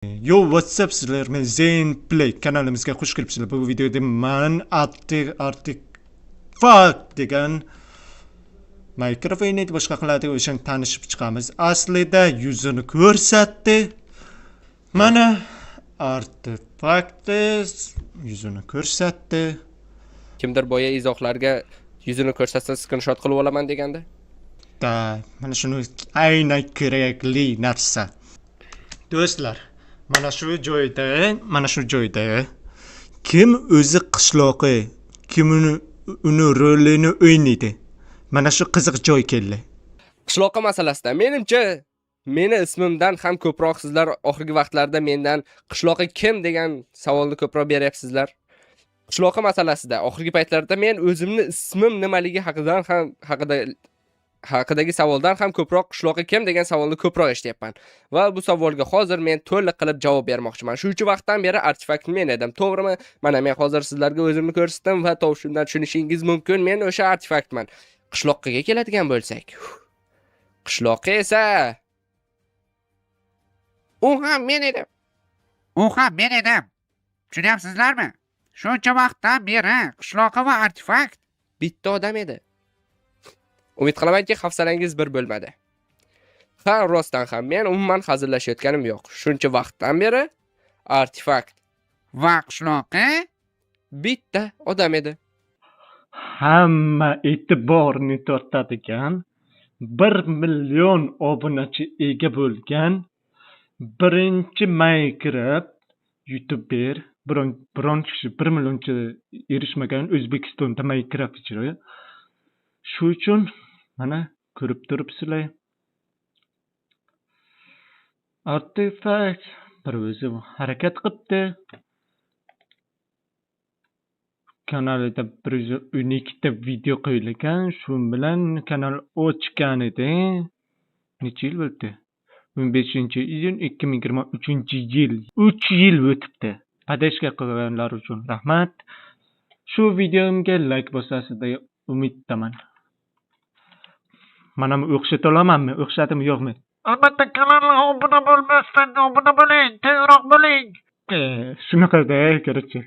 Yo, what's up sizlar? Men Zayn Play kanalimizga xush kelibsizlar. Bu videoda men Artifact degan mikrofonni boshqa qiladi, o'shani tanishib chiqamiz. Aslida yuzini ko'rsatdi. Mana Artifact yuzini ko'rsatdi. Kimdir boya izohlarga yuzini ko'rsatsa screenshot qilib olaman deganda. Da, mana shuni aynan kerakli narsa. Do'stlar, mana shu joyda kim o'zi qishloqi, kim uni rolini o'ynaydi. Mana shu qiziq joy keldi. Qishloqqa masalasida menimcha meni ismimdan ham ko'proq sizlar oxirgi vaqtlarda mendan qishloqi kim degan savolni ko'proq beryapsizlar. Qishloqqa masalasida oxirgi paytlarda men o'zimni ismim nimaligi haqidagi savoldan ham ko'proq qishloqi kim degan savolni ko'proq eshityapman. Va bu savolga hozir men to'liq qilib javob bermoqchiman. Shuning vaqtdan beri Artifact men edim, to'g'rimi? Mana men hozir sizlarga o'zimni ko'rsatdim va to'shundan tushunishingiz mumkin. Men o'sha Artifaktman. Qishloqqa keladigan bo'lsak, qishloqqa esa u ham men edim. Tushunyapsizlarmi? Shuncha vaqtdan beri qishloqi va Artifact bitta odam edi. Umid qilamanki, hafsalangiz bir bo'lmadi. Ha, rostdan ham men umuman hazillashayotganim yo'q. Shuncha vaqtdan beri Artifact va qishloqi bitta odam edi. Hamma e'tiborni tortadigan 1 million obunachi ega bo'lgan birinchi Minecraft YouTuber, biron kishi 1 millioncha erishmagan O'zbekistonda Minecraft ijro. Shu uchun mana ko'rib turibsizlar. Artifact bir o'zi harakat qilibdi. Kanalida 112 ta video qo'yilgan, shu bilan kanal ochgan edi. Necha yil bo'ldi? 15-iyun 2023-yil. 3 yil o'tibdi. Podeshka qilganlar uchun rahmat. Shu videomga like bosasiz deya umiddaman. Mana o'xshata olamanmi? O'xshatimi yo'qmi? albatta kanalga obuna bo'lmasdan obuna bo'ling, tezroq bo'ling. Shunaqa-da, kerakchi.